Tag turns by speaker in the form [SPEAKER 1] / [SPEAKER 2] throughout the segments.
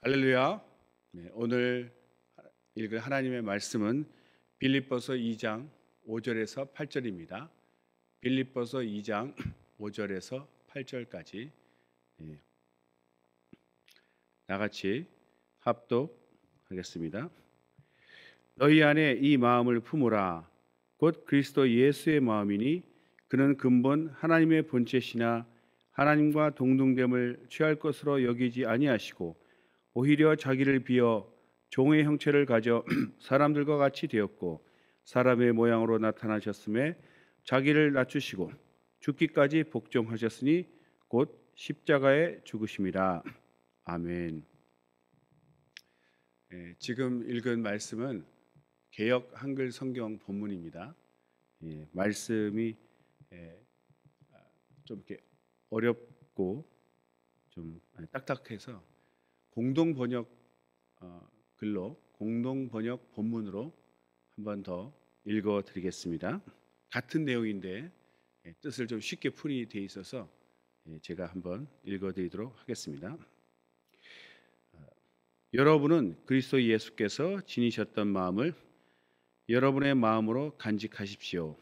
[SPEAKER 1] 할렐루야. 네, 오늘 읽을 하나님의 말씀은 빌립보서 2장 5절에서 8절입니다. 빌립보서 2장 5절에서 8절까지 나같이 합독하겠습니다. 너희 안에 이 마음을 품으라. 곧 그리스도 예수의 마음이니 그는 근본 하나님의 본체시나 하나님과 동등됨을 취할 것으로 여기지 아니하시고 오히려 자기를 비어 종의 형체를 가져 사람들과 같이 되었고 사람의 모양으로 나타나셨음에 자기를 낮추시고 죽기까지 복종하셨으니 곧 십자가에 죽으심이라. 아멘. 지금 읽은 말씀은 개역 한글 성경 본문입니다. 말씀이 좀 이렇게 어렵고 좀 딱딱해서 공동 번역 글로 공동 번역 본문으로 한 번 더 읽어 드리겠습니다. 같은 내용인데 뜻을 좀 쉽게 풀이 돼 있어서 제가 한번 읽어 드리도록 하겠습니다. 여러분은 그리스도 예수께서 지니셨던 마음을 여러분의 마음으로 간직하십시오.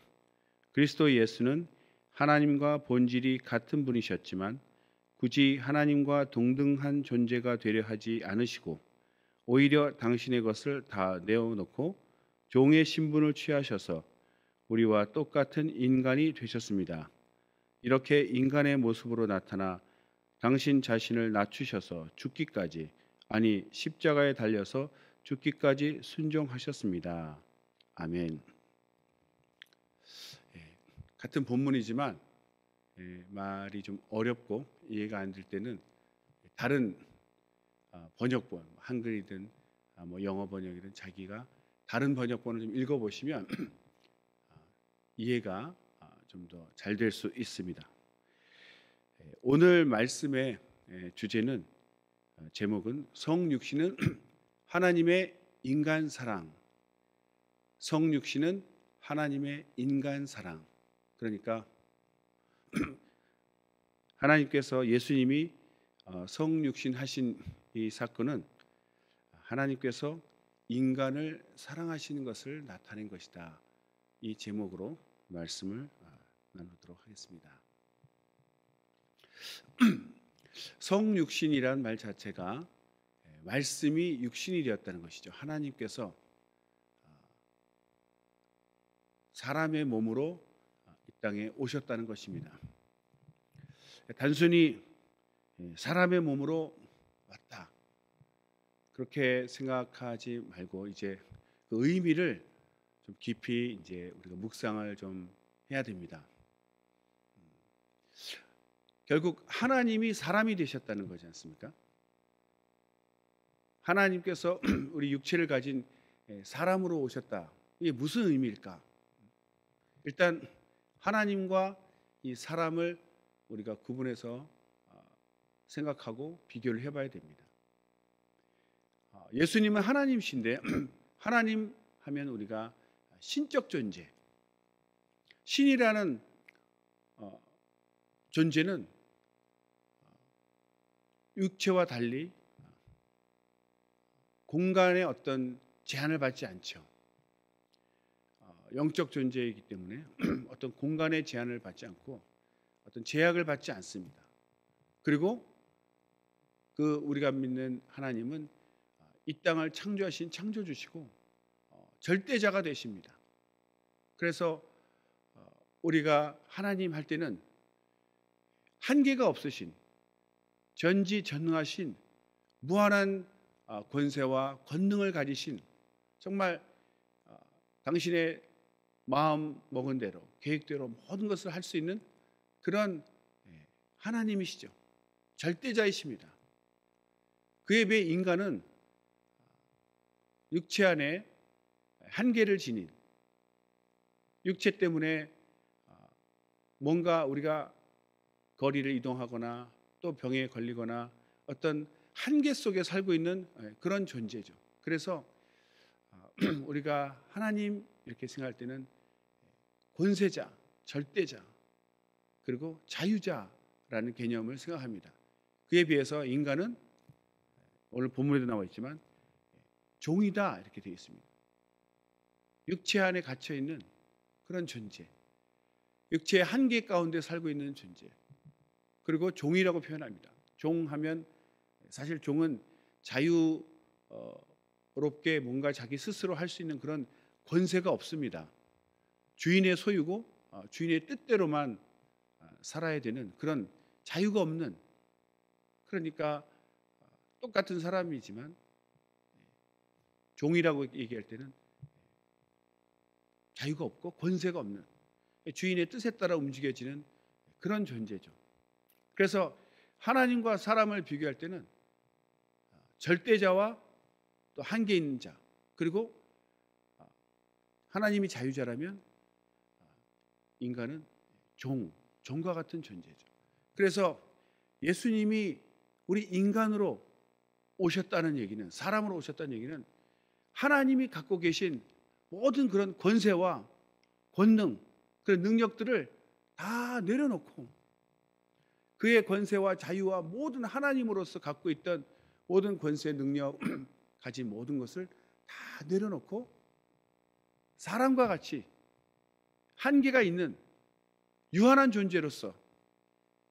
[SPEAKER 1] 그리스도 예수는 하나님과 본질이 같은 분이셨지만 굳이 하나님과 동등한 존재가 되려 하지 않으시고 오히려 당신의 것을 다 내어놓고 종의 신분을 취하셔서 우리와 똑같은 인간이 되셨습니다. 이렇게 인간의 모습으로 나타나 당신 자신을 낮추셔서 죽기까지, 아니 십자가에 달려서 죽기까지 순종하셨습니다. 아멘. 같은 본문이지만 말이 좀 어렵고 이해가 안 될 때는 다른 번역본, 한글이든 영어 번역이든 자기가 다른 번역본을 좀 읽어보시면 이해가 좀 더 잘 될 수 있습니다. 오늘 말씀의 주제는 제목은 성육신은 하나님의 인간 사랑. 성육신은 하나님의 인간 사랑. 그러니까 하나님께서 예수님이 성육신 하신 이 사건은 하나님께서 인간을 사랑하시는 것을 나타낸 것이다. 이 제목으로 말씀을 나누도록 하겠습니다. 성육신이란 말 자체가 말씀이 육신이 되었다는 것이죠. 하나님께서 사람의 몸으로 이 땅에 오셨다는 것입니다. 단순히 사람의 몸으로 왔다 그렇게 생각하지 말고 이제 그 의미를 좀 깊이 이제 우리가 묵상을 좀 해야 됩니다. 결국 하나님이 사람이 되셨다는 거지 않습니까? 하나님께서 우리 육체를 가진 사람으로 오셨다. 이게 무슨 의미일까? 일단 하나님과 이 사람을 우리가 구분해서 생각하고 비교를 해봐야 됩니다. 예수님은 하나님이신데 하나님 하면 우리가 신적 존재, 신이라는 존재는 육체와 달리 공간의 어떤 제한을 받지 않죠. 영적 존재이기 때문에 어떤 공간의 제한을 받지 않고 어떤 제약을 받지 않습니다. 그리고 그 우리가 믿는 하나님은 이 땅을 창조하신 창조주시고 절대자가 되십니다. 그래서 우리가 하나님 할 때는 한계가 없으신 전지전능하신 무한한 권세와 권능을 가지신 정말 당신의 마음 먹은 대로 계획대로 모든 것을 할 수 있는 그런 하나님이시죠. 절대자이십니다. 그에 비해 인간은 육체 안에 한계를 지닌 육체 때문에 뭔가 우리가 거리를 이동하거나 또 병에 걸리거나 어떤 한계 속에 살고 있는 그런 존재죠. 그래서 우리가 하나님 이렇게 생각할 때는 권세자, 절대자, 그리고 자유자라는 개념을 생각합니다. 그에 비해서 인간은 오늘 본문에도 나와 있지만 종이다 이렇게 되어 있습니다. 육체 안에 갇혀 있는 그런 존재, 육체의 한계 가운데 살고 있는 존재, 그리고 종이라고 표현합니다. 종하면 사실 종은 자유롭게 뭔가 자기 스스로 할 수 있는 그런 권세가 없습니다. 주인의 소유고 주인의 뜻대로만 살아야 되는 그런 자유가 없는, 그러니까 똑같은 사람이지만 종이라고 얘기할 때는 자유가 없고 권세가 없는, 주인의 뜻에 따라 움직여지는 그런 존재죠. 그래서 하나님과 사람을 비교할 때는 절대자와 또 한계 있는 자, 그리고 하나님이 자유자라면 인간은 종과 같은 존재죠. 그래서 예수님이 우리 인간으로 오셨다는 얘기는, 사람으로 오셨다는 얘기는 하나님이 갖고 계신 모든 그런 권세와 권능, 그런 능력들을 다 내려놓고 그의 권세와 자유와 모든 하나님으로서 갖고 있던 모든 권세, 능력, 가진 모든 것을 다 내려놓고 사람과 같이 한계가 있는 유한한 존재로서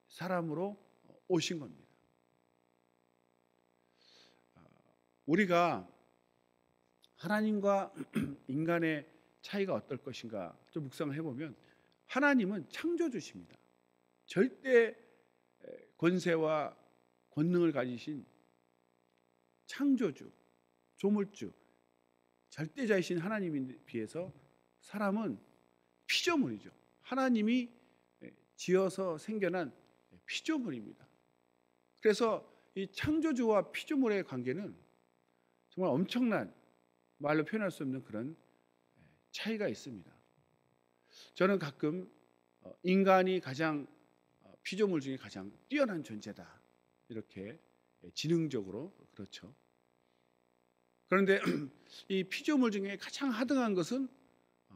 [SPEAKER 1] 사람으로 오신 겁니다. 우리가 하나님과 인간의 차이가 어떨 것인가 좀 묵상을 해보면, 하나님은 창조주십니다. 절대 권세와 권능을 가지신 창조주, 조물주, 절대자이신 하나님에 비해서 사람은 피조물이죠. 하나님이 지어서 생겨난 피조물입니다. 그래서 이 창조주와 피조물의 관계는 정말 엄청난, 말로 표현할 수 없는 그런 차이가 있습니다. 저는 가끔 인간이 가장 피조물 중에 가장 뛰어난 존재다, 이렇게 지능적으로 그렇죠. 그런데 이 피조물 중에 가장 하등한 것은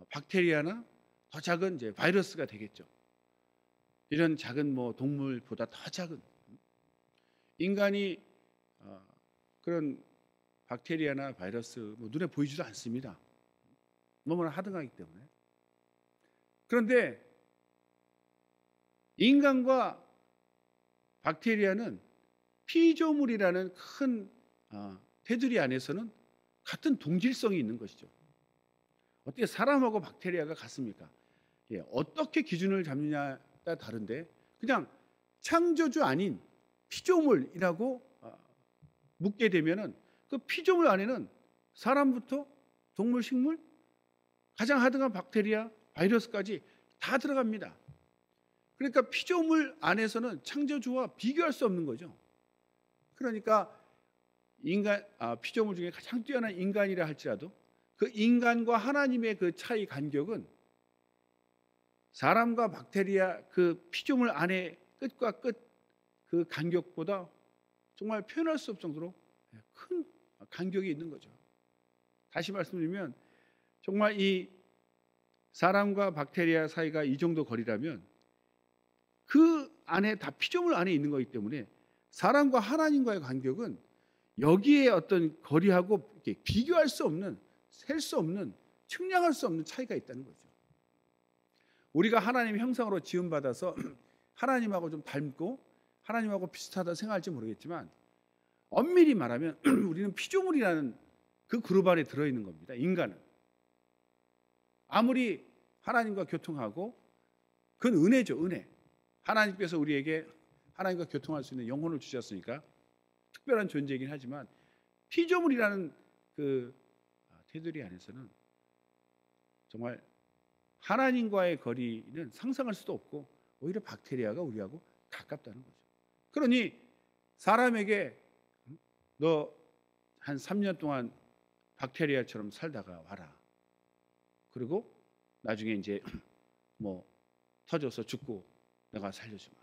[SPEAKER 1] 박테리아나 더 작은 이제 바이러스가 되겠죠. 이런 작은 동물보다 더 작은, 인간이 그런 박테리아나 바이러스 눈에 보이지도 않습니다. 너무나 하등하기 때문에. 그런데 인간과 박테리아는 피조물이라는 큰 테두리 안에서는 같은 동질성이 있는 것이죠. 어떻게 사람하고 박테리아가 같습니까? 어떻게 기준을 잡느냐에 따라 다른데, 그냥 창조주 아닌 피조물이라고 묻게 되면은 그 피조물 안에는 사람부터 동물, 식물, 가장 하등한 박테리아, 바이러스까지 다 들어갑니다. 그러니까 피조물 안에서는 창조주와 비교할 수 없는 거죠. 그러니까 피조물 중에 가장 뛰어난 인간이라 할지라도 그 인간과 하나님의 그 차이 간격은 사람과 박테리아 그 피조물 안에 끝과 끝 그 간격보다 정말 표현할 수 없을 정도로 큰 간격이 있는 거죠. 다시 말씀드리면 정말 이 사람과 박테리아 사이가 이 정도 거리라면 그 안에 다 피조물 안에 있는 거기 때문에 사람과 하나님과의 간격은 여기에 어떤 거리하고 이렇게 비교할 수 없는, 셀 수 없는, 측량할 수 없는 차이가 있다는 거죠. 우리가 하나님의 형상으로 지음받아서 하나님하고 좀 닮고 하나님하고 비슷하다 생각할지 모르겠지만, 엄밀히 말하면 우리는 피조물이라는 그 그룹 안에 들어있는 겁니다. 인간은 아무리 하나님과 교통하고, 그건 은혜죠, 은혜. 하나님께서 우리에게 하나님과 교통할 수 있는 영혼을 주셨으니까 특별한 존재이긴 하지만, 피조물이라는 그 테두리 안에서는 정말 하나님과의 거리는 상상할 수도 없고 오히려 박테리아가 우리하고 가깝다는 거죠. 그러니 사람에게 너 한 3년 동안 박테리아처럼 살다가 와라. 그리고 나중에 이제 터져서 죽고 내가 살려주마.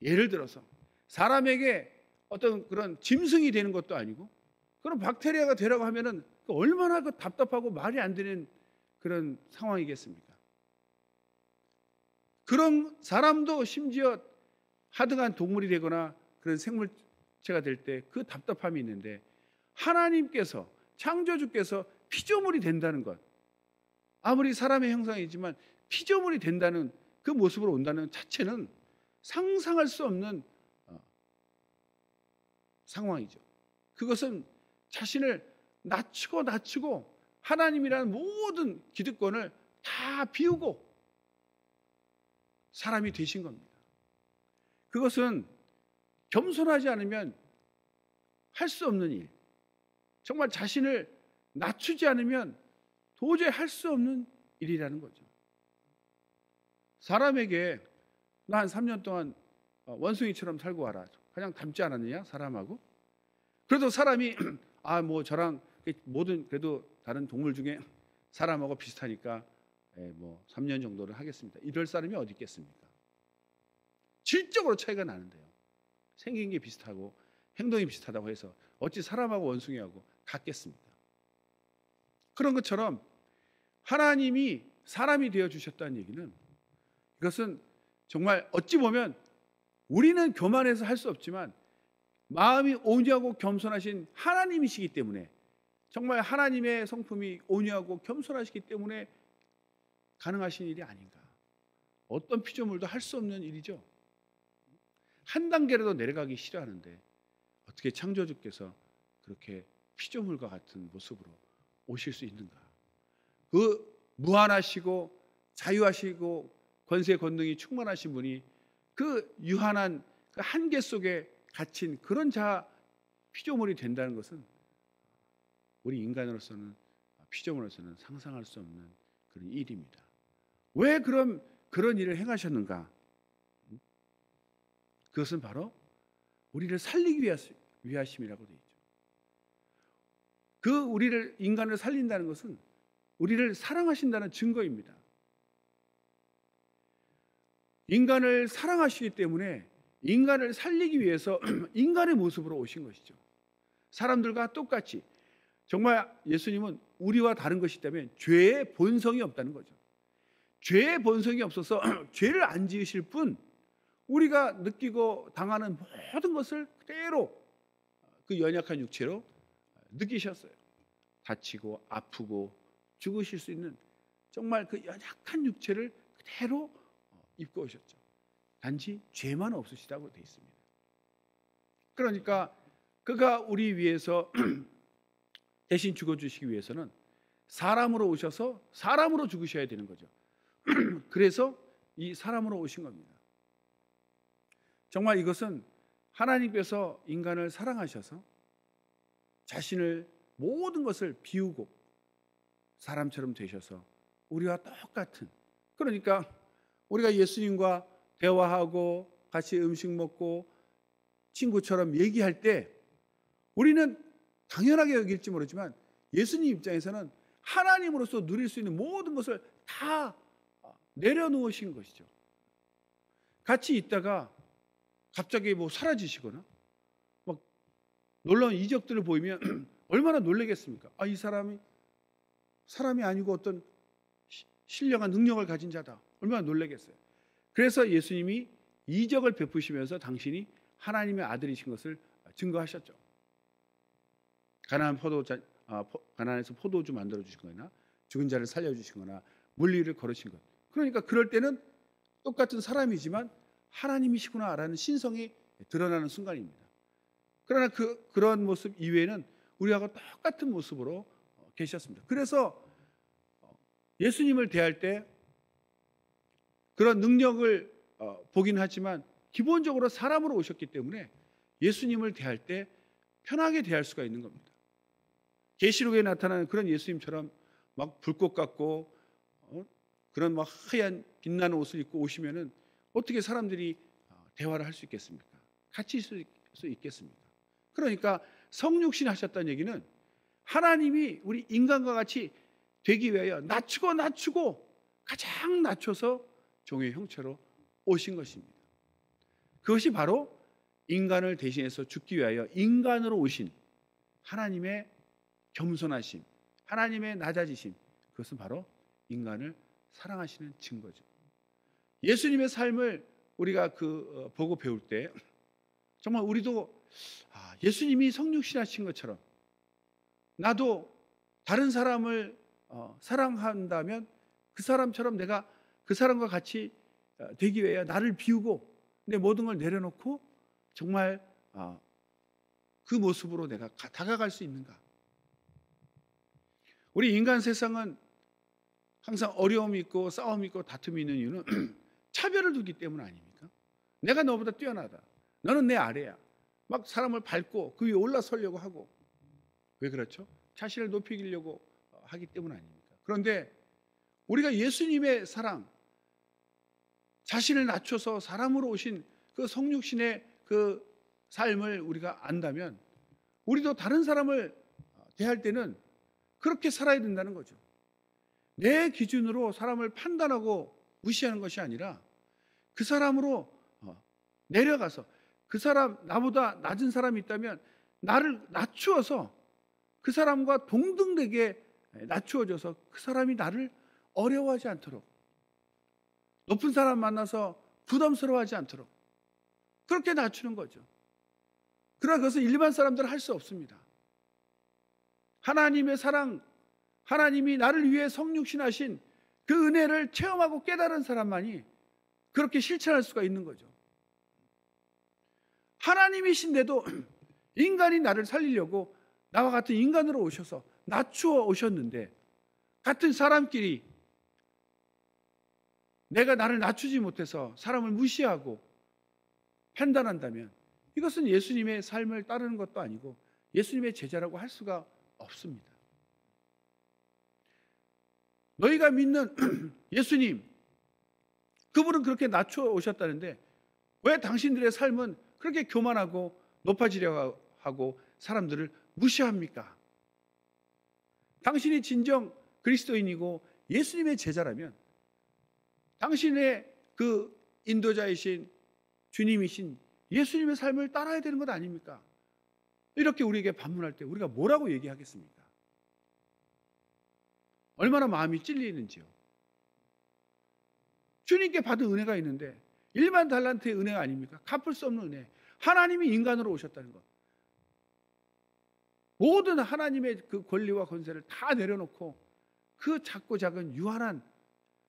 [SPEAKER 1] 예를 들어서 사람에게 어떤 그런 짐승이 되는 것도 아니고, 그런 박테리아가 되라고 하면은 얼마나 답답하고 말이 안 되는 그런 상황이겠습니까? 그런 사람도 심지어 하등한 동물이 되거나 그런 생물 합체가 될 때 그 답답함이 있는데, 하나님께서, 창조주께서 피조물이 된다는 것, 아무리 사람의 형상이지만 피조물이 된다는 그 모습으로 온다는 자체는 상상할 수 없는 상황이죠. 그것은 자신을 낮추고 하나님이라는 모든 기득권을 다 비우고 사람이 되신 겁니다. 그것은 겸손하지 않으면 할 수 없는 일, 정말 자신을 낮추지 않으면 도저히 할 수 없는 일이라는 거죠. 사람에게 나 한 3년 동안 원숭이처럼 살고 와라, 그냥 닮지 않았느냐 사람하고? 그래도 사람이 뭐 저랑 모든, 그래도 다른 동물 중에 사람하고 비슷하니까 뭐 3년 정도를 하겠습니다, 이럴 사람이 어디 있겠습니까? 질적으로 차이가 나는데요, 생긴 게 비슷하고 행동이 비슷하다고 해서 어찌 사람하고 원숭이하고 같겠습니까? 그런 것처럼 하나님이 사람이 되어 주셨다는 얘기는, 이것은 정말 어찌 보면 우리는 교만해서 할 수 없지만 마음이 온유하고 겸손하신 하나님이시기 때문에, 정말 하나님의 성품이 온유하고 겸손하시기 때문에 가능하신 일이 아닌가. 어떤 피조물도 할 수 없는 일이죠. 한 단계라도 내려가기 싫어하는데 어떻게 창조주께서 그렇게 피조물과 같은 모습으로 오실 수 있는가. 그 무한하시고 자유하시고 권세 권능이 충만하신 분이 그 유한한 그 한계 속에 갇힌 그런 피조물이 된다는 것은 우리 인간으로서는, 피조물로서는 상상할 수 없는 그런 일입니다. 왜 그런 일을 행하셨는가? 그것은 바로 우리를 살리기 위하심이라고 되어 있죠. 우리를, 인간을 살린다는 것은 우리를 사랑하신다는 증거입니다. 인간을 사랑하시기 때문에 인간을 살리기 위해서 인간의 모습으로 오신 것이죠. 사람들과 똑같이. 정말 예수님은 우리와 다른 것이 있다면 죄의 본성이 없다는 거죠. 죄의 본성이 없어서 죄를 안 지으실 뿐, 우리가 느끼고 당하는 모든 것을 그대로 그 연약한 육체로 느끼셨어요. 다치고 아프고 죽으실 수 있는 정말 그 연약한 육체를 그대로 입고 오셨죠. 단지 죄만 없으시다고 되어 있습니다. 그러니까 그가 우리 위해서 대신 죽어주시기 위해서는 사람으로 오셔서 사람으로 죽으셔야 되는 거죠. 그래서 이 사람으로 오신 겁니다. 정말 이것은 하나님께서 인간을 사랑하셔서 자신을, 모든 것을 비우고 사람처럼 되셔서 우리와 똑같은, 그러니까 우리가 예수님과 대화하고 같이 음식 먹고 친구처럼 얘기할 때 우리는 당연하게 여길지 모르지만 예수님 입장에서는 하나님으로서 누릴 수 있는 모든 것을 다 내려놓으신 것이죠. 같이 있다가 갑자기 사라지시거나 막 놀라운 이적들을 보이면 얼마나 놀라겠습니까? 이 사람이 아니고 어떤 신령한 능력을 가진 자다. 얼마나 놀라겠어요. 그래서 예수님이 이적을 베푸시면서 당신이 하나님의 아들이신 것을 증거하셨죠. 가나안에서 포도주 만들어 주신 거나 죽은 자를 살려 주신 거나 물리를 걸으신 것. 그러니까 그럴 때는 똑같은 사람이지만 하나님이시구나라는 신성이 드러나는 순간입니다. 그러나 그런 모습 이외에는 우리하고 똑같은 모습으로 계셨습니다. 그래서 예수님을 대할 때 그런 능력을 보긴 하지만 기본적으로 사람으로 오셨기 때문에 예수님을 대할 때 편하게 대할 수가 있는 겁니다. 계시록에 나타나는 그런 예수님처럼 막 불꽃 같고 그런 막 하얀 빛나는 옷을 입고 오시면은 어떻게 사람들이 대화를 할 수 있겠습니까? 같이 있을 수 있겠습니까? 그러니까 성육신 하셨다는 얘기는 하나님이 우리 인간과 같이 되기 위하여 낮추고 가장 낮춰서 종의 형체로 오신 것입니다. 그것이 바로 인간을 대신해서 죽기 위하여 인간으로 오신 하나님의 겸손하심, 하나님의 낮아지심, 그것은 바로 인간을 사랑하시는 증거죠. 예수님의 삶을 우리가 보고 배울 때 정말 우리도 예수님이 성육신하신 것처럼 나도 다른 사람을 사랑한다면 그 사람처럼 내가 그 사람과 같이 되기 위해 나를 비우고 내 모든 걸 내려놓고 정말 그 모습으로 내가 다가갈 수 있는가? 우리 인간 세상은 항상 어려움이 있고 싸움이 있고 다툼이 있는 이유는 차별을 두기 때문 아닙니까? 내가 너보다 뛰어나다. 너는 내 아래야. 막 사람을 밟고 그 위에 올라서려고 하고. 왜 그렇죠? 자신을 높이려고 하기 때문 아닙니까? 그런데 우리가 예수님의 사랑, 자신을 낮춰서 사람으로 오신 그 성육신의 그 삶을 우리가 안다면 우리도 다른 사람을 대할 때는 그렇게 살아야 된다는 거죠. 내 기준으로 사람을 판단하고 무시하는 것이 아니라 그 사람으로 내려가서 그 사람, 나보다 낮은 사람이 있다면 나를 낮추어서 그 사람과 동등되게 낮추어져서 그 사람이 나를 어려워하지 않도록, 높은 사람 만나서 부담스러워하지 않도록 그렇게 낮추는 거죠. 그러나 그것은 일반 사람들은 할 수 없습니다. 하나님의 사랑, 하나님이 나를 위해 성육신하신 그 은혜를 체험하고 깨달은 사람만이 그렇게 실천할 수가 있는 거죠. 하나님이신데도 인간이 나를 살리려고 나와 같은 인간으로 오셔서 낮추어 오셨는데, 같은 사람끼리 내가 나를 낮추지 못해서 사람을 무시하고 판단한다면 이것은 예수님의 삶을 따르는 것도 아니고 예수님의 제자라고 할 수가 없습니다. 너희가 믿는 예수님, 그분은 그렇게 낮추어 오셨다는데 왜 당신들의 삶은 그렇게 교만하고 높아지려고 하고 사람들을 무시합니까? 당신이 진정 그리스도인이고 예수님의 제자라면 당신의 그 인도자이신 주님이신 예수님의 삶을 따라야 되는 것 아닙니까? 이렇게 우리에게 반문할 때 우리가 뭐라고 얘기하겠습니까? 얼마나 마음이 찔리는지요. 주님께 받은 은혜가 있는데 일반 달란트의 은혜가 아닙니까? 갚을 수 없는 은혜. 하나님이 인간으로 오셨다는 것. 모든 하나님의 그 권리와 권세를 다 내려놓고 그 작고 작은 유한한,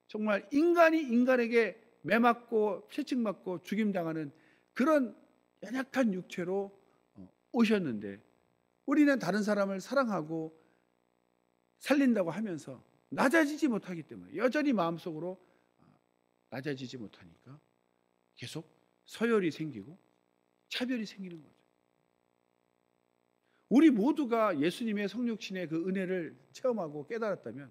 [SPEAKER 1] 정말 인간이 인간에게 매맞고 채찍맞고 죽임당하는 그런 연약한 육체로 오셨는데 우리는 다른 사람을 사랑하고 살린다고 하면서 낮아지지 못하기 때문에, 여전히 마음속으로 낮아지지 못하니까 계속 서열이 생기고 차별이 생기는 거죠. 우리 모두가 예수님의 성육신의 그 은혜를 체험하고 깨달았다면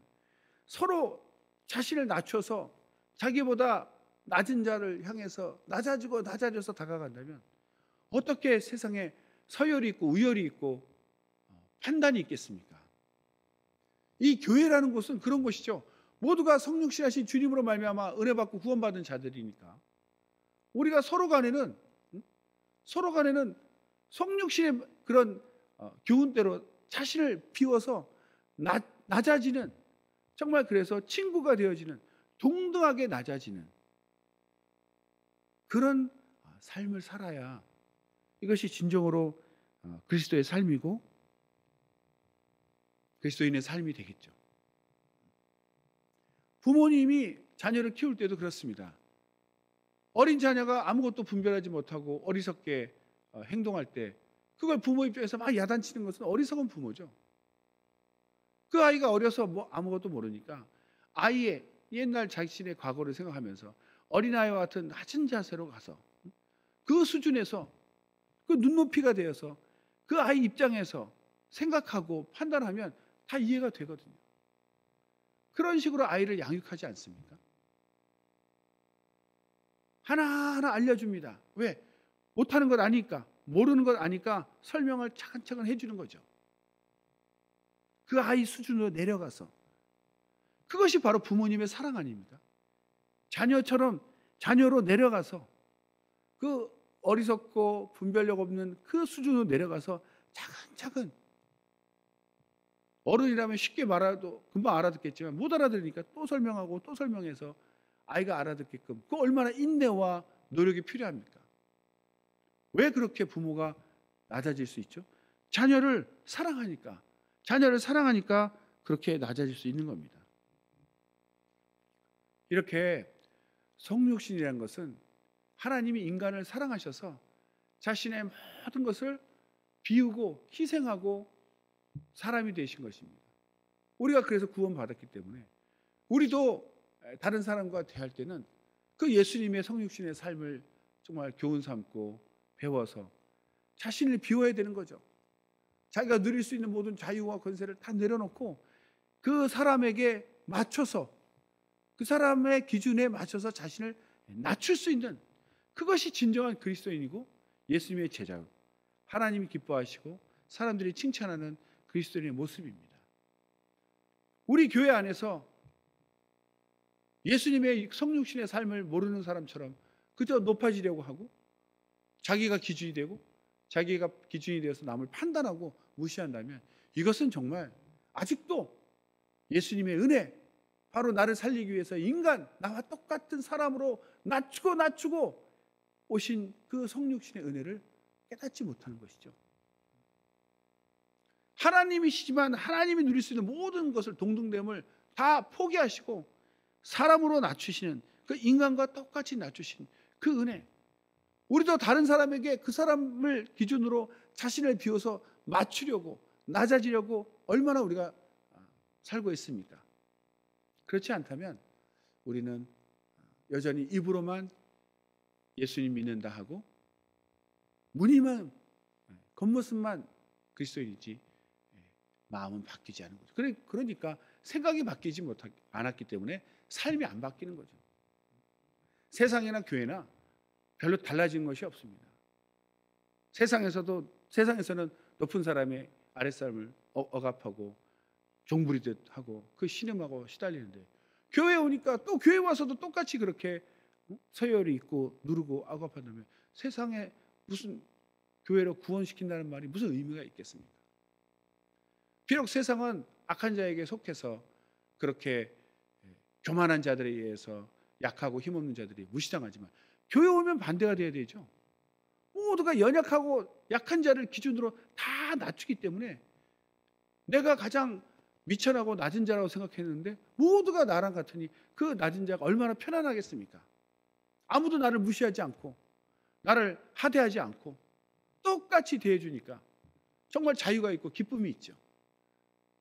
[SPEAKER 1] 서로 자신을 낮춰서 자기보다 낮은 자를 향해서 낮아져서 다가간다면 어떻게 세상에 서열이 있고 우열이 있고 판단이 있겠습니까? 이 교회라는 곳은 그런 곳이죠. 모두가 성육신하신 주님으로 말미암아 은혜 받고 구원받은 자들이니까 우리가 서로 간에는 성육신의 그런 교훈대로 자신을 비워서 낮아지는, 정말 그래서 친구가 되어지는, 동등하게 낮아지는 그런 삶을 살아야 이것이 진정으로 그리스도의 삶이고 그리스도인의 삶이 되겠죠. 부모님이 자녀를 키울 때도 그렇습니다. 어린 자녀가 아무것도 분별하지 못하고 어리석게 행동할 때 그걸 부모 입장에서 막 야단치는 것은 어리석은 부모죠. 그 아이가 어려서 아무것도 모르니까 아이의 옛날 자신의 과거를 생각하면서 어린아이와 같은 낮은 자세로 가서 그 수준에서 그 눈높이가 되어서 그 아이 입장에서 생각하고 판단하면 다 이해가 되거든요. 그런 식으로 아이를 양육하지 않습니까? 하나하나 알려줍니다. 왜? 못하는 것 아니까, 모르는 것 아니까 설명을 차근차근 해주는 거죠. 그 아이 수준으로 내려가서. 그것이 바로 부모님의 사랑 아닙니까? 자녀처럼 자녀로 내려가서 그 어리석고 분별력 없는 그 수준으로 내려가서 차근차근, 어른이라면 쉽게 말해도 금방 알아듣겠지만 못 알아들으니까 또 설명하고 또 설명해서 아이가 알아듣게끔, 그 얼마나 인내와 노력이 필요합니까? 왜 그렇게 부모가 낮아질 수 있죠? 자녀를 사랑하니까. 자녀를 사랑하니까 그렇게 낮아질 수 있는 겁니다. 이렇게 성육신이라는 것은 하나님이 인간을 사랑하셔서 자신의 모든 것을 비우고 희생하고 사람이 되신 것입니다. 우리가 그래서 구원받았기 때문에 우리도 다른 사람과 대할 때는 그 예수님의 성육신의 삶을 정말 교훈 삼고 배워서 자신을 비워야 되는 거죠. 자기가 누릴 수 있는 모든 자유와 권세를 다 내려놓고 그 사람에게 맞춰서, 그 사람의 기준에 맞춰서 자신을 낮출 수 있는, 그것이 진정한 그리스도인이고 예수님의 제자, 하나님이 기뻐하시고 사람들이 칭찬하는 그리스도인의 모습입니다. 우리 교회 안에서 예수님의 성육신의 삶을 모르는 사람처럼 그저 높아지려고 하고 자기가 기준이 되고 자기가 기준이 되어서 남을 판단하고 무시한다면 이것은 정말 아직도 예수님의 은혜, 바로 나를 살리기 위해서 인간, 나와 똑같은 사람으로 낮추고 오신 그 성육신의 은혜를 깨닫지 못하는 것이죠. 하나님이시지만 하나님이 누릴 수 있는 모든 것을, 동등됨을 다 포기하시고 사람으로 낮추시는, 그 인간과 똑같이 낮추신 그 은혜, 우리도 다른 사람에게 그 사람을 기준으로 자신을 비워서 맞추려고, 낮아지려고 얼마나 우리가 살고 있습니까? 그렇지 않다면 우리는 여전히 입으로만 예수님 믿는다 하고 무늬만, 겉모습만 그리스도인이지 마음은 바뀌지 않은 거죠. 그러니까 생각이 바뀌지 않았기 때문에 삶이 안 바뀌는 거죠. 세상이나 교회나 별로 달라진 것이 없습니다. 세상에서는 높은 사람의 아랫사람을 억압하고 종부리듯 하고 그 신음하고 시달리는데, 교회에 오니까 또 교회 와서도 똑같이 그렇게 서열이 있고 누르고 억압한다면 세상에 무슨 교회로 구원시킨다는 말이 무슨 의미가 있겠습니까? 비록 세상은 악한 자에게 속해서 그렇게 교만한 자들에 의해서 약하고 힘없는 자들이 무시당하지만 교회 오면 반대가 돼야 되죠. 모두가 연약하고 약한 자를 기준으로 다 낮추기 때문에 내가 가장 미천하고 낮은 자라고 생각했는데 모두가 나랑 같으니 그 낮은 자가 얼마나 편안하겠습니까? 아무도 나를 무시하지 않고 나를 하대하지 않고 똑같이 대해주니까 정말 자유가 있고 기쁨이 있죠.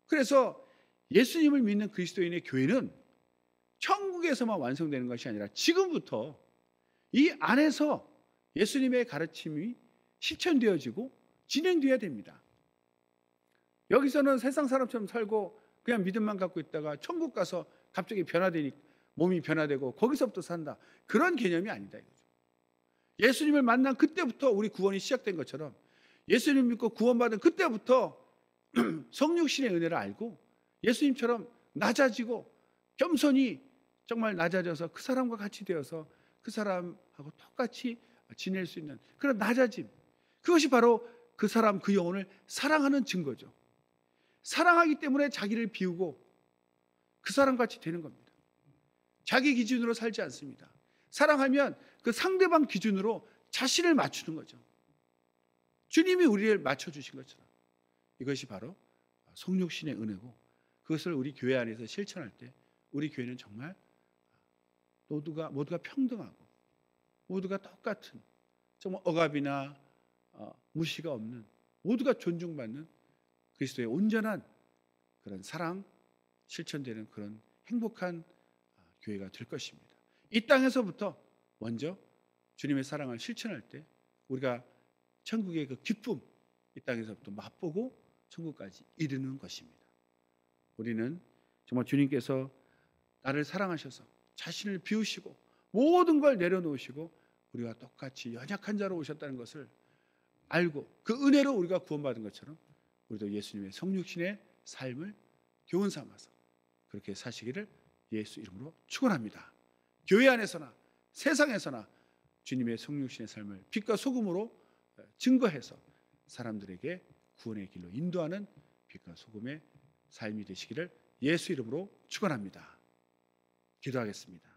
[SPEAKER 1] 그래서 예수님을 믿는 그리스도인의 교회는 천국에서만 완성되는 것이 아니라 지금부터 이 안에서 예수님의 가르침이 실천되어지고 진행되어야 됩니다. 여기서는 세상 사람처럼 살고 그냥 믿음만 갖고 있다가 천국 가서 갑자기 변화되니 몸이 변화되고 거기서부터 산다, 그런 개념이 아니다 이거죠. 예수님을 만난 그때부터 우리 구원이 시작된 것처럼 예수님 믿고 구원받은 그때부터 성육신의 은혜를 알고 예수님처럼 낮아지고 겸손히 정말 낮아져서 그 사람과 같이 되어서 그 사람하고 똑같이 지낼 수 있는 그런 낮아짐, 그것이 바로 그 사람, 그 영혼을 사랑하는 증거죠. 사랑하기 때문에 자기를 비우고 그 사람같이 되는 겁니다. 자기 기준으로 살지 않습니다. 사랑하면 그 상대방 기준으로 자신을 맞추는 거죠. 주님이 우리를 맞춰주신 것처럼. 이것이 바로 성육신의 은혜고, 그것을 우리 교회 안에서 실천할 때 우리 교회는 정말 모두가 평등하고 모두가 똑같은, 정말 억압이나 무시가 없는, 모두가 존중받는 그리스도의 온전한 그런 사랑 실천되는 그런 행복한 교회가 될 것입니다. 이 땅에서부터 먼저 주님의 사랑을 실천할 때 우리가 천국의 그 기쁨, 이 땅에서부터 맛보고 천국까지 이르는 것입니다. 우리는 정말 주님께서 나를 사랑하셔서 자신을 비우시고 모든 걸 내려놓으시고 우리와 똑같이 연약한 자로 오셨다는 것을 알고 그 은혜로 우리가 구원받은 것처럼 우리도 예수님의 성육신의 삶을 교훈 삼아서 그렇게 사시기를 예수 이름으로 축원합니다. 교회 안에서나 세상에서나 주님의 성육신의 삶을 빛과 소금으로 증거해서 사람들에게 구원의 길로 인도하는 빛과 소금의 삶이 되시기를 예수 이름으로 축원합니다. 기도하겠습니다.